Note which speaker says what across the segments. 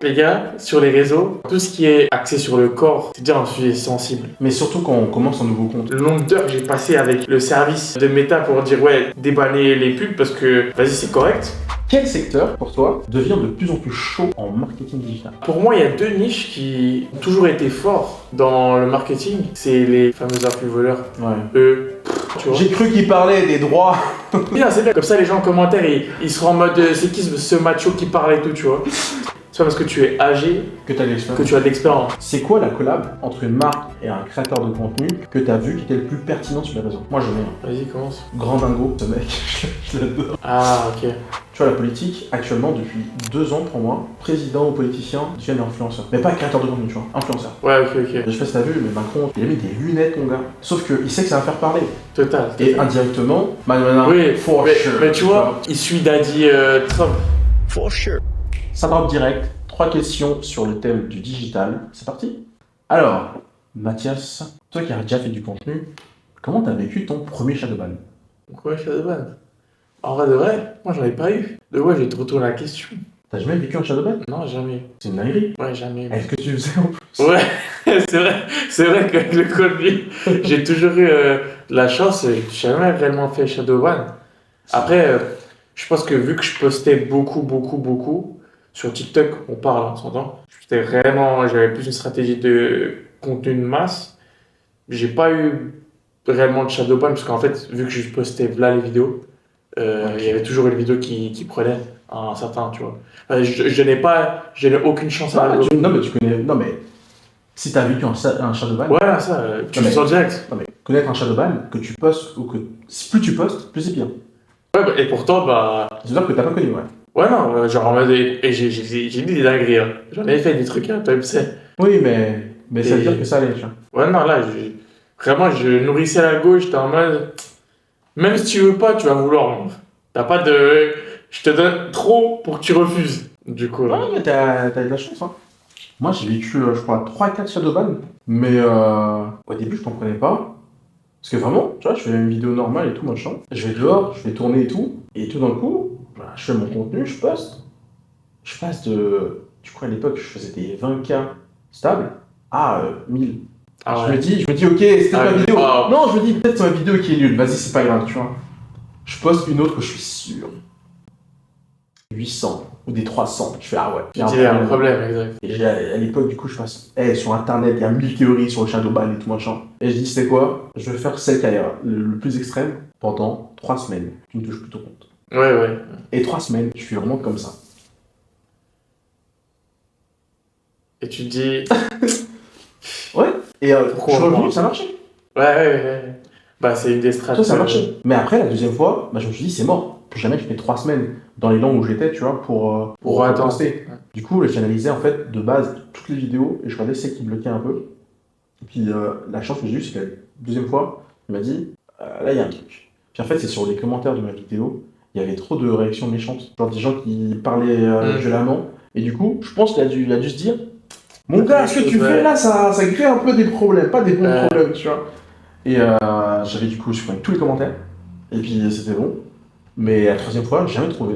Speaker 1: Les gars, sur les réseaux, tout ce qui est axé sur le corps, c'est déjà un sujet sensible.
Speaker 2: Mais surtout quand on commence un nouveau compte.
Speaker 1: Le nombre d'heures que j'ai passé avec le service de Meta pour dire ouais, débanner les pubs parce que vas-y, c'est correct.
Speaker 2: Quel secteur, pour toi, devient de plus en plus chaud en marketing digital?
Speaker 1: Pour moi, il y a deux niches qui ont toujours été forts dans le marketing. C'est les fameux influvoleurs.
Speaker 2: Ouais.
Speaker 1: Tu vois.
Speaker 2: J'ai cru qu'il parlait des droits.
Speaker 1: Bien, c'est bien. Comme ça, les gens en commentaire, ils seront en mode c'est qui ce macho qui parle et tout, tu vois. C'est pas parce que tu es âgé
Speaker 2: Que tu as l'expérience.
Speaker 1: que tu as de l'expérience.
Speaker 2: C'est quoi la collab entre une marque et un créateur de contenu que tu as vu qui était le plus pertinent sur les réseaux? Moi, je mets
Speaker 1: Vas-y, commence.
Speaker 2: Grand Dingo, ce mec, je l'adore.
Speaker 1: Ah, ok.
Speaker 2: Tu vois, la politique, actuellement, depuis 2 ans pour moi, président ou politicien deviennent influenceurs. Mais pas créateur de contenu, tu vois, influenceur.
Speaker 1: Ouais, ok.
Speaker 2: Je sais pas si t'as vu, mais Macron, il a mis des lunettes, mon gars. Sauf qu'il sait que ça va faire parler.
Speaker 1: Total.
Speaker 2: Et indirectement,
Speaker 1: Oui,
Speaker 2: for sure.
Speaker 1: mais tu vois, il suit Daddy Trump.
Speaker 2: For sure. Ça drop direct. 3 questions sur le thème du digital. C'est parti. Alors, Mathias, toi qui as déjà fait du contenu, comment t'as vécu ton premier Shadowban?
Speaker 1: Pourquoi Shadowban? En vrai de vrai, moi j'en ai pas eu. De ouais, j'ai te retourné la question.
Speaker 2: T'as jamais vécu un Shadowban?
Speaker 1: Non, jamais.
Speaker 2: C'est une dinguerie.
Speaker 1: Ouais, jamais.
Speaker 2: Est-ce que tu faisais en plus?
Speaker 1: Ouais, c'est vrai qu'avec le contenu, j'ai toujours eu la chance, j'ai jamais réellement fait Shadowban. Après, je pense que vu que je postais beaucoup sur TikTok, on parle en s'entend. J'avais plus une stratégie de contenu de masse. J'ai pas eu réellement de Shadowban parce qu'en fait, vu que je postais là les vidéos, il y avait toujours une vidéo qui prenait un certain, tu vois. Je n'ai aucune chance à l'algorithme.
Speaker 2: Non, mais tu connais. Non, mais si t'as vécu un Shadowban.
Speaker 1: Ouais, ça, tu le sens direct.
Speaker 2: Non, mais connaître un Shadowban, que tu postes ou que. Plus tu postes, plus c'est bien.
Speaker 1: Ouais, et pourtant, bah.
Speaker 2: C'est-à-dire que t'as pas connu, ouais.
Speaker 1: Ouais, non, genre en mode. Et j'ai dit des dingueries, hein. J'en ai fait des trucs, hein, toi, tu sais.
Speaker 2: Oui, mais ça veut dire que ça allait, tu vois.
Speaker 1: Ouais, non, là, vraiment, je nourrissais la gauche, j'étais en mode. Même si tu veux pas, tu vas vouloir. T'as pas de. Je te donne trop pour que tu refuses. Du coup.
Speaker 2: Ouais, mais t'as eu de la chance, hein. Moi, j'ai vécu, je crois, 3-4 Shadowban, mais au début, je comprenais pas. Parce que vraiment, tu vois, je fais une vidéo normale et tout, machin. Je vais dehors, je vais tourner et tout d'un coup, bah, je fais mon contenu, je poste. Je passe de. Du coup, à l'époque, je faisais des 20K stables à 1000.
Speaker 1: Ah
Speaker 2: Je
Speaker 1: ouais.
Speaker 2: me dis, ok, c'était ma vidéo.
Speaker 1: Ah.
Speaker 2: Non, je me dis, peut-être c'est ma vidéo qui est nulle. Vas-y, c'est pas grave, tu vois. Je poste une autre que je suis sûr. 800 ou des 300. Je fais, ah ouais.
Speaker 1: Il y a un problème, exact.
Speaker 2: Et à l'époque, du coup, je passe. Sur internet, il y a 1000 théories sur le Shadowban et tout machin. Et je dis, c'est quoi? Je vais faire celle qui a le plus extrême pendant 3 semaines. Tu ne touches plus ton compte.
Speaker 1: Ouais.
Speaker 2: Et 3 semaines, je suis vraiment comme ça.
Speaker 1: Et tu te dis.
Speaker 2: Ouais. Et je
Speaker 1: Pourquoi
Speaker 2: suis revenu,
Speaker 1: moi
Speaker 2: ça marchait.
Speaker 1: Ouais. Bah, c'est une des stratégies.
Speaker 2: Ça marchait. Mais après, la deuxième fois, bah, je me suis dit, c'est mort. Plus jamais je fais 3 semaines dans les langues où j'étais, tu vois, pour tester.
Speaker 1: Ouais.
Speaker 2: Du coup, j'ai analysé en fait de base toutes les vidéos et je regardais celles qui bloquaient un peu. Et puis la chance que j'ai eue, c'est que la deuxième fois, il m'a dit, là, il y a un truc. Puis en fait, c'est sur les commentaires de ma vidéo, il y avait trop de réactions méchantes. Genre des gens qui parlaient violemment. Et du coup, je pense qu'il a dû se dire, mon gars, ce que tu fais là, ça crée un peu des problèmes, pas des bons problèmes, tu vois. Et j'avais du coup supprimé tous les commentaires. Et puis c'était bon. Mais la troisième fois, j'ai jamais trouvé.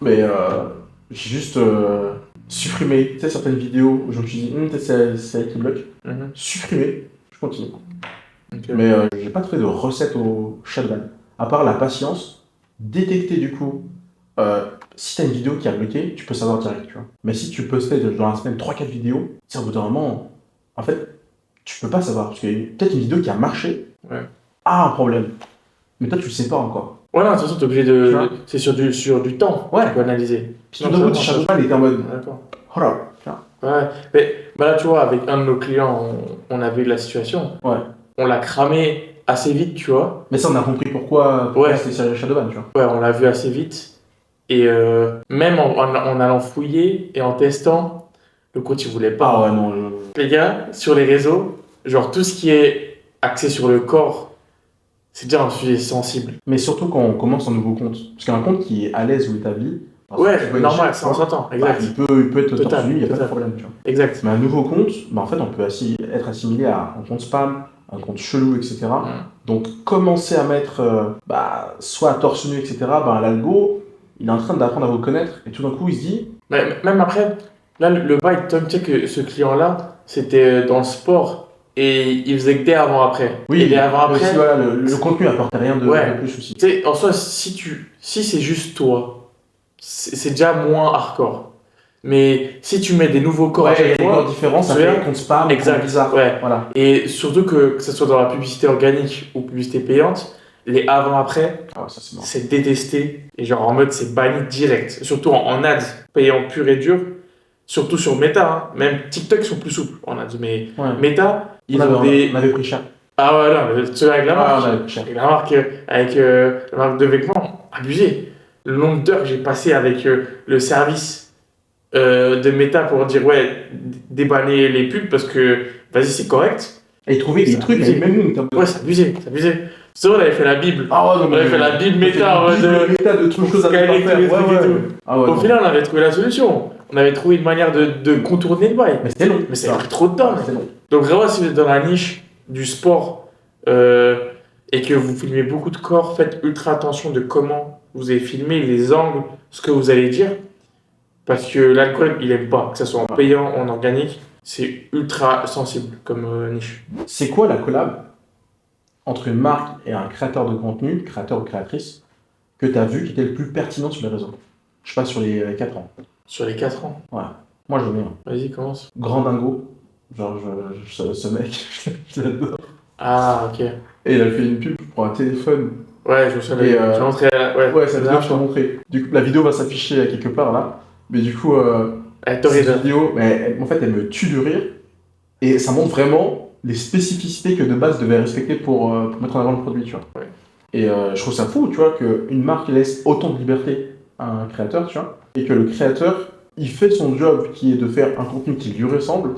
Speaker 2: Mais j'ai juste supprimé, tu sais, certaines vidéos où je me suis dit, peut-être c'est elle qui bloque. Supprimé, je continue.
Speaker 1: Okay.
Speaker 2: Mais j'ai pas trouvé de recette au Shadowban. À part la patience, détecter du coup, si t'as une vidéo qui a bloqué, tu peux savoir direct, tu vois. Mais si tu postais dans la semaine 3-4 vidéos, c'est au bout d'un moment, en fait, tu peux pas savoir. Parce qu'il y a peut-être une vidéo qui a marché, a un problème. Mais toi, tu le sais pas encore.
Speaker 1: Ouais, non, de toute façon, t'es obligé de. C'est sur du temps
Speaker 2: ouais.
Speaker 1: tu peux analyser.
Speaker 2: Puis tout d'un coup, Shadowban était en mode.
Speaker 1: D'accord.
Speaker 2: Oh là,
Speaker 1: ouais. Mais bah là, tu vois, avec un de nos clients, on avait eu la situation. Ouais. On l'a cramé assez vite, tu vois.
Speaker 2: Mais ça, on a compris pourquoi c'était sur Shadowban, tu vois.
Speaker 1: Ouais, on l'a vu assez vite. Et même en allant fouiller et en testant, le coach, il voulait pas.
Speaker 2: Ah ouais, non.
Speaker 1: Les gars, sur les réseaux, genre tout ce qui est axé sur le corps, c'est déjà un sujet sensible.
Speaker 2: Mais surtout quand on commence un nouveau compte. Parce qu'un compte qui est à l'aise ou établi,
Speaker 1: ouais, normal, ça on s'entend, exact.
Speaker 2: Il peut être torse nu, il n'y a pas de problème, tu vois.
Speaker 1: Exact.
Speaker 2: Mais un nouveau compte, en fait, on peut être assimilé à un compte spam, un compte chelou, etc. Donc, commencer à mettre soit torse nu, etc., l'algo, il est en train d'apprendre à vous connaître, et tout d'un coup, il se dit...
Speaker 1: Mais même après, Là, le bail, Tom, tu sais que ce client-là, c'était dans le sport et il faisait que des avant-après. Et
Speaker 2: Oui,
Speaker 1: des
Speaker 2: mais
Speaker 1: avant-après,
Speaker 2: aussi, voilà, le contenu apportait rien de
Speaker 1: ouais.
Speaker 2: plus aussi.
Speaker 1: Tu sais, en soi, si c'est juste toi, c'est déjà moins hardcore. Mais si tu mets des nouveaux corps à
Speaker 2: Ouais, il y a
Speaker 1: chaque
Speaker 2: des corps
Speaker 1: fois,
Speaker 2: différents, ça
Speaker 1: tu vois,
Speaker 2: fait qu'on spam,
Speaker 1: exact,
Speaker 2: qu'on bizarre.
Speaker 1: ouais.
Speaker 2: Voilà.
Speaker 1: Et surtout que ce soit dans la publicité organique ou publicité payante, les avant-après,
Speaker 2: Ah ouais, ça c'est marrant.
Speaker 1: c'est détesté. Et genre en mode, c'est banni direct. Surtout en ads payant pur et dur. Surtout sur Meta, hein. Même TikTok sont plus souples en ads. Mais
Speaker 2: Ouais.
Speaker 1: Meta, ils ont
Speaker 2: On
Speaker 1: des.
Speaker 2: avait pris cher.
Speaker 1: Ah ouais, non, mais ceux avec la
Speaker 2: Ah,
Speaker 1: marque.
Speaker 2: on avait pris cher.
Speaker 1: Avec la marque, la marque de vêtements, abusé. Le nombre d'heures que j'ai passé avec le service de Meta pour dire ouais, débanner les pubs parce que vas-y, c'est correct.
Speaker 2: Et trouver des
Speaker 1: C'est
Speaker 2: trucs
Speaker 1: abusé.
Speaker 2: avec même nous. T'as-
Speaker 1: Ouais, c'est abusé, c'est abusé. C'est vrai, on avait fait la Bible.
Speaker 2: Ah ouais, non,
Speaker 1: On avait fait la Bible
Speaker 2: on fait
Speaker 1: méta en
Speaker 2: une
Speaker 1: mode.
Speaker 2: Bible méta de trucs, choses à ne
Speaker 1: scaler
Speaker 2: pas
Speaker 1: tous les
Speaker 2: faire.
Speaker 1: trucs
Speaker 2: Ouais,
Speaker 1: et
Speaker 2: ouais.
Speaker 1: tout.
Speaker 2: Ah ouais,
Speaker 1: Au
Speaker 2: non.
Speaker 1: final, on avait trouvé la solution. On avait trouvé une manière de contourner le bail.
Speaker 2: Mais c'était long.
Speaker 1: Mais ça a pris trop de temps.
Speaker 2: C'était long.
Speaker 1: Donc, vraiment, si vous êtes dans la niche du sport et que vous filmez beaucoup de corps, faites ultra attention de comment vous avez filmé, les angles, ce que vous allez dire. Parce que l'algorithme, il aime pas, que ce soit en payant ou en organique. C'est ultra sensible comme niche.
Speaker 2: C'est quoi la collab entre une marque et un créateur de contenu, créateur ou créatrice, que tu as vu qui était le plus pertinent sur les réseaux? Je sais pas, sur les 4 ans.
Speaker 1: Sur les 4 ans.
Speaker 2: Ouais. Moi, j'en ai un.
Speaker 1: Vas-y, commence.
Speaker 2: Grand dingo. Genre, ce mec, je l'adore.
Speaker 1: Ah, ok.
Speaker 2: Et il a fait une pub pour un téléphone.
Speaker 1: Ouais, je me souviens.
Speaker 2: Et,
Speaker 1: J'ai montré à la...
Speaker 2: Ouais, ça
Speaker 1: la
Speaker 2: vidéo, je t'ai montré. Du coup, la vidéo va s'afficher quelque part là. Mais du coup,
Speaker 1: Elle
Speaker 2: cette vidéo, mais, en fait, elle me tue de rire. Et ça montre vraiment les spécificités que de base devait respecter pour mettre en avant le produit, tu vois.
Speaker 1: Ouais.
Speaker 2: Et je trouve ça fou, tu vois, qu'une marque laisse autant de liberté à un créateur, tu vois. Et que le créateur, il fait son job qui est de faire un contenu qui lui ressemble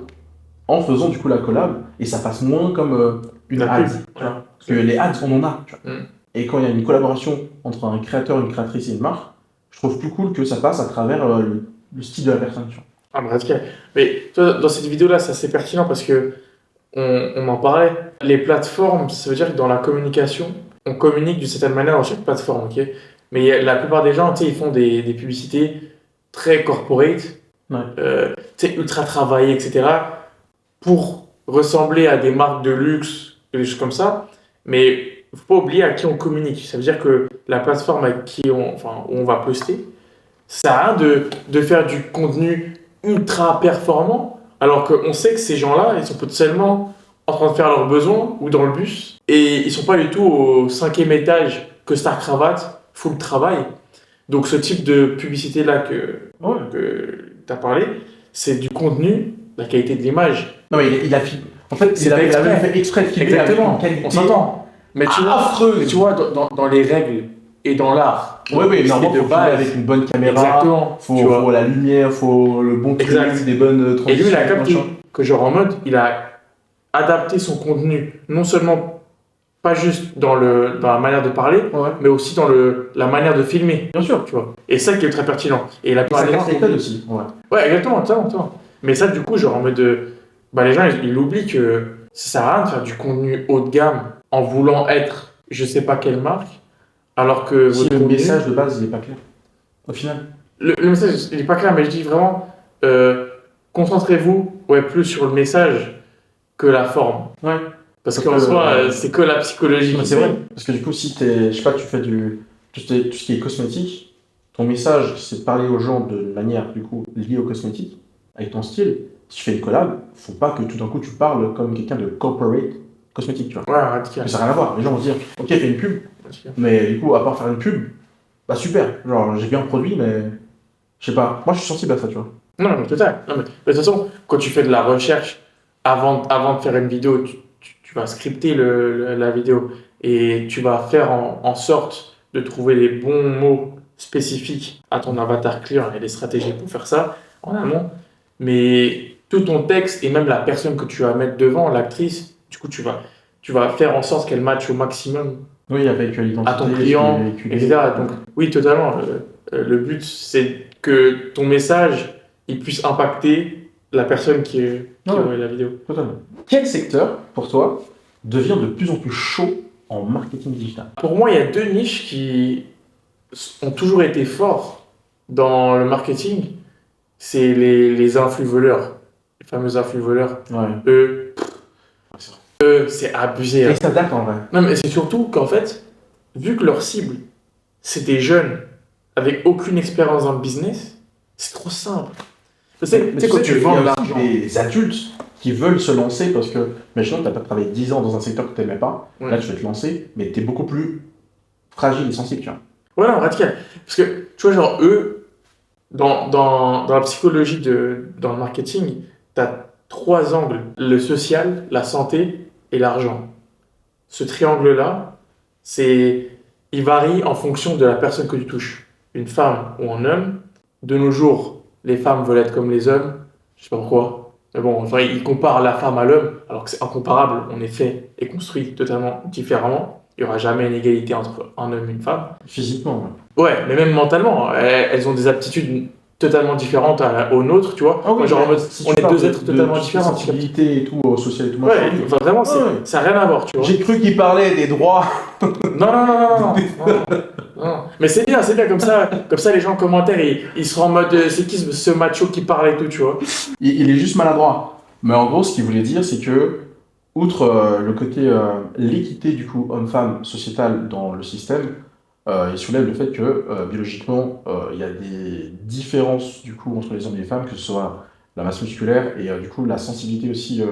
Speaker 2: en faisant du coup la collab. Et ça passe moins comme une
Speaker 1: La
Speaker 2: ad,
Speaker 1: pub,
Speaker 2: tu vois. Parce que les ads, on en a, tu vois.
Speaker 1: Mm.
Speaker 2: Et quand il y a une collaboration entre un créateur, une créatrice et une marque, je trouve plus cool que ça passe à travers le style de la personne, tu vois.
Speaker 1: Ah, bah, ok. Mais toi, dans cette vidéo-là, c'est assez pertinent parce que on en parlait. Les plateformes, ça veut dire que dans la communication, on communique d'une certaine manière dans chaque plateforme, ok? Mais la plupart des gens, tu sais, ils font des publicités très corporate,
Speaker 2: Ouais.
Speaker 1: tu sais, ultra travaillées, etc. pour ressembler à des marques de luxe, des choses comme ça. Mais faut pas oublier à qui on communique. Ça veut dire que la plateforme à qui où on va poster, ça a rien de faire du contenu ultra performant, alors qu'on sait que ces gens-là, ils sont potentiellement en train de faire leurs besoins ou dans le bus, et ils sont pas du tout au 5e étage que Star Cravate, full travail. Donc ce type de publicité-là que tu as parlé, c'est du contenu, la qualité de l'image.
Speaker 2: Non, mais il a filmé. En fait,
Speaker 1: C'est
Speaker 2: il a
Speaker 1: fait exprès.
Speaker 2: fait exprès de filmer avec
Speaker 1: Exactement,
Speaker 2: une qualité
Speaker 1: on s'entend. Mais tu vois,
Speaker 2: affreuse.
Speaker 1: dans les règles et dans l'art,
Speaker 2: Ouais, oui,
Speaker 1: c'est
Speaker 2: normalement,
Speaker 1: de
Speaker 2: faut filmer
Speaker 1: base.
Speaker 2: avec une bonne caméra.
Speaker 1: Exactement.
Speaker 2: Faut,
Speaker 1: tu vois.
Speaker 2: faut la lumière, faut le bon truc,
Speaker 1: Exact.
Speaker 2: des bonnes
Speaker 1: Et
Speaker 2: transitions.
Speaker 1: lui, il a capté
Speaker 2: machin.
Speaker 1: que genre en mode, il a adapté son contenu, non seulement pas juste dans la manière de parler,
Speaker 2: Ouais,
Speaker 1: mais aussi dans la manière de filmer,
Speaker 2: bien sûr.
Speaker 1: tu vois. Et ça qui est très pertinent. Et la
Speaker 2: Ça
Speaker 1: plupart des
Speaker 2: casse les
Speaker 1: gens...
Speaker 2: codes aussi. Ouais.
Speaker 1: Ouais, exactement, attends. Mais ça, du coup, genre en mode... bah, les gens, ils oublient que ça sert à rien de faire du contenu haut de gamme en voulant être je sais pas quelle marque, alors que
Speaker 2: Si
Speaker 1: votre
Speaker 2: le
Speaker 1: contenu-
Speaker 2: message de base, il est pas clair. Au final.
Speaker 1: Le message, il est pas clair, mais je dis vraiment, concentrez-vous plus sur le message que la forme.
Speaker 2: Ouais.
Speaker 1: Parce
Speaker 2: Parce
Speaker 1: qu'en
Speaker 2: que,
Speaker 1: soi, c'est que la psychologie.
Speaker 2: Mais
Speaker 1: qui
Speaker 2: c'est
Speaker 1: fait.
Speaker 2: vrai. Parce que du coup, si tu sais pas, tu fais tout ce qui est cosmétique, ton message, c'est de parler aux gens de manière, du coup, liée au cosmétique, avec ton style. Si tu fais une collab, faut pas que tout d'un coup tu parles comme quelqu'un de corporate cosmétique, tu vois.
Speaker 1: Ouais, radical.
Speaker 2: Mais ça n'a rien à voir. Les gens vont se dire, ok, fais une pub, mais du coup, à part faire une pub, bah super. Genre, j'ai bien un produit, mais je sais pas. Moi, je suis sensible à ça, tu vois.
Speaker 1: Non, mais total. Non, mais de toute façon, quand tu fais de la recherche, avant de faire une vidéo, tu vas scripter la vidéo et tu vas faire en sorte de trouver les bons mots spécifiques à ton avatar client et des stratégies pour faire ça en amont. Mais tout ton texte et même la personne que tu vas mettre devant, l'actrice, du coup, tu vas faire en sorte qu'elle matche au maximum
Speaker 2: Oui, avec l'identité.
Speaker 1: à ton client, etc. Donc, oui, totalement. Le but, c'est que ton message il puisse impacter la personne qui aurait la vidéo.
Speaker 2: Totalement. Quel secteur, pour toi, devient de plus en plus chaud en marketing digital?
Speaker 1: Pour moi, il y a deux niches qui ont toujours été forts dans le marketing c'est les influvoleurs. Les fameux influvoleurs.
Speaker 2: Ouais.
Speaker 1: Eux,
Speaker 2: C'est vrai.
Speaker 1: c'est abusé.
Speaker 2: Et
Speaker 1: Hein.
Speaker 2: ça date en vrai.
Speaker 1: Non, mais c'est surtout qu'en fait, vu que leur cible, c'est des jeunes avec aucune expérience dans le business, c'est trop simple. Tu sais, quand tu vends de l'argent.
Speaker 2: Des adultes qui veulent se lancer parce que, imaginons que tu n'as pas travaillé 10 ans dans un secteur que tu n'aimais pas,
Speaker 1: Ouais.
Speaker 2: là tu vas te lancer, mais tu es beaucoup plus fragile et sensible, tu vois.
Speaker 1: Ouais, non, radical. Parce que, tu vois, genre, eux, dans la psychologie, dans le marketing, tu as 3 angles, le social, la santé et l'argent. Ce triangle-là, il varie en fonction de la personne que tu touches. Une femme ou un homme. De nos jours, les femmes veulent être comme les hommes. Je sais pas pourquoi. Mais bon, enfin, ils comparent la femme à l'homme, alors que c'est incomparable. On est fait et construit totalement différemment. Il n'y aura jamais une égalité entre un homme et une femme.
Speaker 2: Physiquement, ouais.
Speaker 1: Ouais, mais même mentalement, elles ont des aptitudes totalement différentes aux nôtres, tu vois.
Speaker 2: Ah oui,
Speaker 1: Moi, genre en mode,
Speaker 2: si
Speaker 1: on
Speaker 2: tu
Speaker 1: est
Speaker 2: parles
Speaker 1: deux êtres totalement différents.
Speaker 2: sensibilité et tout, social et tout,
Speaker 1: Ouais, enfin, vraiment,
Speaker 2: Ouais.
Speaker 1: ça n'a rien à voir, tu vois.
Speaker 2: J'ai cru qu'il parlait des droits.
Speaker 1: Non. Non. Mais c'est bien, comme ça, les gens en commentaire, ils seront en mode, c'est qui ce macho qui parle et tout, tu vois.
Speaker 2: Il est juste maladroit. Mais en gros, ce qu'il voulait dire, c'est que, outre le côté l'équité du coup homme-femme sociétale dans le système, il soulève le fait que biologiquement, il y a des différences du coup entre les hommes et les femmes, que ce soit la masse musculaire et du coup la sensibilité aussi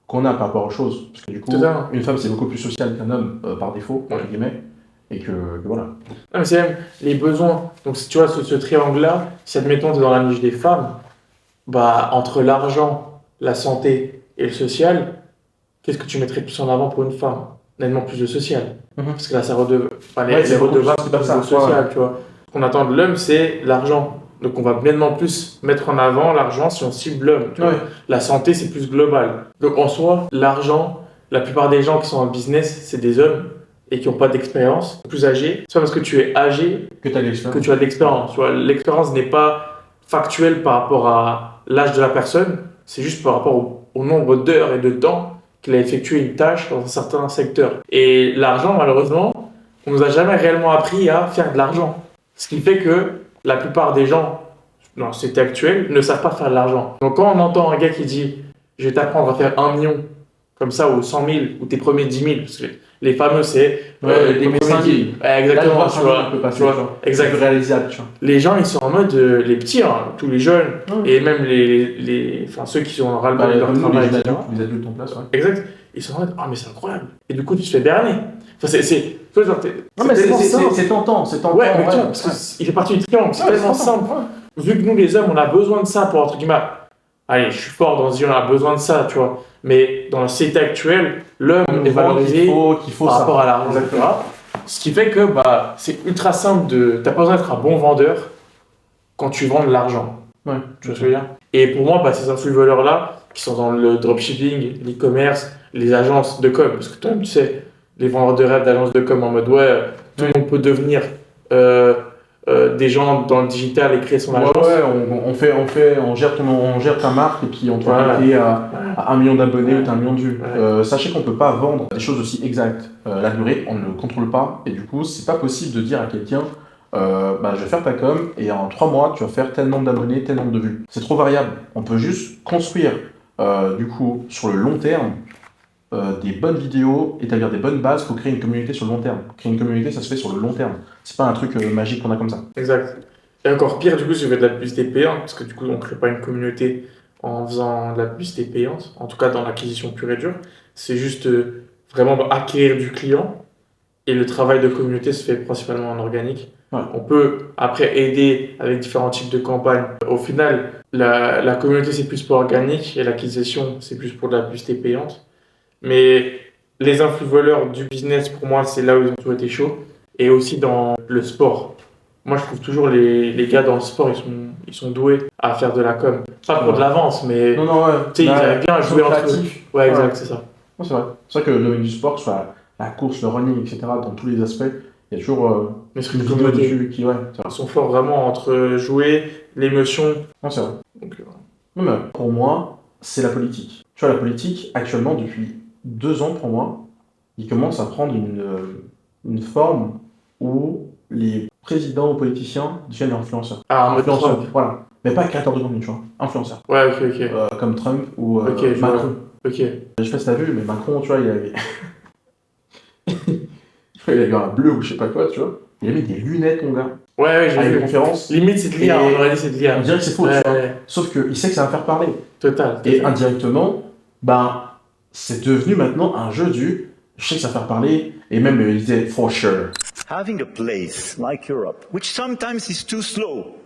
Speaker 2: qu'on a par rapport aux choses. Parce que du coup,
Speaker 1: Totalement.
Speaker 2: une femme c'est beaucoup plus social qu'un homme par défaut, entre
Speaker 1: Ouais.
Speaker 2: guillemets, et que voilà.
Speaker 1: Non, mais c'est même les besoins. Donc, tu vois, ce triangle-là, si admettons, tu es dans la niche des femmes, bah, entre l'argent, la santé et le social, qu'est-ce que tu mettrais plus en avant pour une femme? Nettement plus de social. Parce que là, ça enfin,
Speaker 2: Ouais, c'est
Speaker 1: les
Speaker 2: beaucoup
Speaker 1: redevables,
Speaker 2: plus
Speaker 1: c'est
Speaker 2: comme
Speaker 1: pas
Speaker 2: ça,
Speaker 1: le social, tu vois. Ce qu'on attend de l'homme, c'est l'argent. Donc, on va nettement plus mettre en avant l'argent si on cible l'homme. Tu vois.
Speaker 2: Ouais.
Speaker 1: La santé, c'est plus global. Donc, en soi, l'argent, la plupart des gens qui sont en business, c'est des hommes et qui n'ont pas d'expérience, plus âgés. C'est pas parce que tu es âgé
Speaker 2: Que tu as
Speaker 1: que
Speaker 2: l'expérience.
Speaker 1: tu as de l'expérience. Tu vois. L'expérience n'est pas factuelle par rapport à l'âge de la personne, c'est juste par rapport au nombre d'heures et de temps qu'il a effectué une tâche dans un certain secteur. Et l'argent, malheureusement, on nous a jamais réellement appris à faire de l'argent. Ce qui fait que la plupart des gens, dans la société actuelle, ne savent pas faire de l'argent. Donc quand on entend un gars qui dit « je vais t'apprendre à faire 1 million », comme ça, ou 100 000, ou tes premiers 10 000, parce que les fameux, c'est
Speaker 2: Ouais, les
Speaker 1: les
Speaker 2: premiers
Speaker 1: premiers
Speaker 2: 5 000.
Speaker 1: 10 000. Ouais, exactement,
Speaker 2: Là,
Speaker 1: tu vois.
Speaker 2: on peut passer,
Speaker 1: tu vois.
Speaker 2: tu vois.
Speaker 1: Exact.
Speaker 2: C'est plus réalisable, tu vois.
Speaker 1: Les gens, ils sont en mode, les petits, hein, tous les jeunes,
Speaker 2: Ouais.
Speaker 1: et même enfin, ceux qui sont en ras-le-bas
Speaker 2: Bah,
Speaker 1: de leur
Speaker 2: comme nous,
Speaker 1: travail,
Speaker 2: les
Speaker 1: etc.
Speaker 2: adultes en place, ouais.
Speaker 1: Exact. Ils sont en mode, ah, mais c'est incroyable. Et du coup, tu te fais berner. Enfin, tu vois, genre,
Speaker 2: Non, mais
Speaker 1: tellement simple.
Speaker 2: c'est tentant, c'est tentant.
Speaker 1: Ouais, mais tiens, parce qu'il fait partie du triangle, c'est tellement simple. Vu que nous, les hommes, on a besoin de ça pour, entre guillemets, allez, je suis fort dans ce dire, on a besoin de ça, tu vois. Mais dans la société actuelle, l'homme est valorisé
Speaker 2: qu'il faut
Speaker 1: par
Speaker 2: ça.
Speaker 1: rapport à l'argent, etc. Ce qui fait que bah, c'est ultra simple t'as pas besoin d'être un bon vendeur quand tu vends de l'argent.
Speaker 2: Ouais.
Speaker 1: Tu vois ce que je veux dire? Et pour moi, bah, ces influenceurs-là, qui sont dans le dropshipping, l'e-commerce, les agences de com, parce que toi-même, tu sais, les vendeurs de rêve d'agences de com en mode ouais, tout le monde peut devenir des gens dans le digital et créer son agence.
Speaker 2: Ouais, on gère ta marque et puis on te
Speaker 1: Voilà.
Speaker 2: fait à 1 million d'abonnés ou t'as 1 million de vues.
Speaker 1: Ouais.
Speaker 2: Sachez qu'on peut pas vendre des choses aussi exactes. La durée, on ne le contrôle pas et du coup, c'est pas possible de dire à quelqu'un bah, je vais faire ta com et en 3 mois, tu vas faire tel nombre d'abonnés, tel nombre de vues. C'est trop variable. On peut juste construire du coup sur le long terme des bonnes vidéos, établir des bonnes bases pour créer une communauté sur le long terme. Créer une communauté, ça se fait sur le long terme. C'est pas un truc magique qu'on a comme ça.
Speaker 1: Exact. Et encore pire, du coup, si je fais de la publicité payante, parce que du coup, on ne crée pas une communauté en faisant de la publicité payante, en tout cas dans l'acquisition pure et dure. C'est juste vraiment acquérir du client. Et le travail de communauté se fait principalement en organique.
Speaker 2: Ouais.
Speaker 1: On peut après aider avec différents types de campagnes. Au final, la communauté, c'est plus pour organique et l'acquisition, c'est plus pour de la publicité payante. Mais les influenceurs du business, pour moi, c'est là où ils ont toujours été chauds. Et aussi dans le sport. Moi, je trouve toujours les gars dans le sport, ils sont doués à faire de la com. Pas pour de l'avance, mais
Speaker 2: Non, ouais.
Speaker 1: tu sais, ils arrivent bien à jouer entre eux.
Speaker 2: créatif.
Speaker 1: Ouais, exact, c'est ça.
Speaker 2: Non, c'est vrai. C'est vrai que le domaine du sport, que ce soit la course, le running, etc., dans tous les aspects, il y a toujours
Speaker 1: Mais c'est
Speaker 2: une
Speaker 1: une
Speaker 2: vidéo
Speaker 1: communauté.
Speaker 2: dessus qui, ouais, c'est vrai.
Speaker 1: Ils sont forts vraiment entre jouer, l'émotion.
Speaker 2: Non, c'est vrai.
Speaker 1: Donc,
Speaker 2: Non, mais pour moi, c'est la politique. Tu vois, la politique, actuellement, depuis 2 ans, pour moi, il commence à prendre une forme où les présidents ou politiciens deviennent influenceurs.
Speaker 1: Ah, en mode
Speaker 2: Influenceurs,
Speaker 1: Trump.
Speaker 2: voilà. Mais pas créateurs de contenu, tu vois. Influenceurs.
Speaker 1: Ouais, ok.
Speaker 2: Comme Trump ou
Speaker 1: Ok, je vois.
Speaker 2: Macron.
Speaker 1: Ok.
Speaker 2: Je sais pas si t'as vu, mais Macron, tu vois, il avait. Je crois qu'il a eu un bleu ou je sais pas quoi, tu vois. Il a mis des lunettes, mon gars,
Speaker 1: Ouais, j'ai
Speaker 2: à une
Speaker 1: vu.
Speaker 2: conférence.
Speaker 1: Limite, c'est de l'IA,
Speaker 2: Et
Speaker 1: on aurait dit c'est de l'IA.
Speaker 2: On dirait que c'est faux,
Speaker 1: Ouais,
Speaker 2: tu vois.
Speaker 1: ouais.
Speaker 2: Sauf qu'il sait que ça va faire parler.
Speaker 1: Total.
Speaker 2: Et indirectement, ben, c'est devenu maintenant un jeu du je sais que ça va faire parler. Et même, il disait for sure.
Speaker 3: Having a place like Europe, which sometimes is too slow,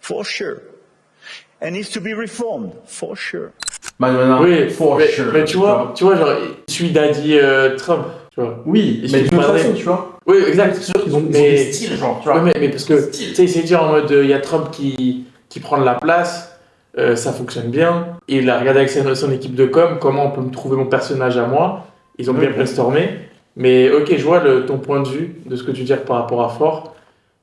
Speaker 3: for sure, and needs to be reformed, for sure.
Speaker 2: Maintenant,
Speaker 1: Oui,
Speaker 2: for
Speaker 1: mais,
Speaker 2: sure.
Speaker 1: mais tu vois, genre, celui d'A dit Trump, tu vois.
Speaker 2: Oui,
Speaker 1: Il
Speaker 2: mais
Speaker 1: suffit
Speaker 2: d'une
Speaker 1: de
Speaker 2: autre
Speaker 1: parler.
Speaker 2: façon, tu vois.
Speaker 1: Oui, exact.
Speaker 2: C'est sûr qu'ils ont, ils ont
Speaker 1: Mais-
Speaker 2: des styles, genre, tu vois.
Speaker 1: Ouais, mais parce que, tu sais, il s'est dit en mode, il y a Trump qui prend de la place, ça fonctionne bien. Et il a regardé avec son équipe de com, comment on peut me trouver mon personnage à moi. Ils ont
Speaker 2: Oui,
Speaker 1: bien
Speaker 2: oui.
Speaker 1: brainstormé. Mais ok, je vois ton point de vue de ce que tu dis par rapport à Fort.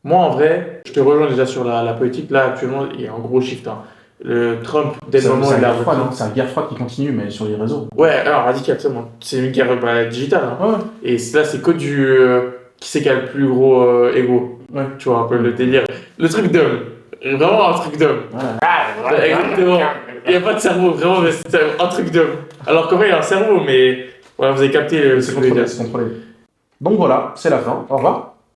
Speaker 1: Moi, en vrai, je te rejoins déjà sur la politique. Là, actuellement, il y a un gros shift. Hein. Le Trump, dès le moment où
Speaker 2: C'est
Speaker 1: il
Speaker 2: la
Speaker 1: a
Speaker 2: guerre froide,
Speaker 1: repris-
Speaker 2: hein. C'est la guerre froide qui continue, mais sur les réseaux.
Speaker 1: Ouais, alors radical, c'est une guerre digitale. Hein.
Speaker 2: Ouais,
Speaker 1: Et là, c'est que du. Qui c'est qui a le plus gros ego?
Speaker 2: ouais.
Speaker 1: Tu vois, un peu le délire. Le truc d'homme. Vraiment un truc d'homme.
Speaker 2: Voilà.
Speaker 1: Exactement. Il n'y a pas de cerveau, vraiment, mais c'est un truc d'homme. Alors qu'en vrai, il y a un cerveau, mais. Voilà, vous avez capté
Speaker 2: C'est
Speaker 1: ce que je veux
Speaker 2: contrôlé,
Speaker 1: dire.
Speaker 2: c'est contrôlé. Donc voilà, c'est la fin. Au revoir.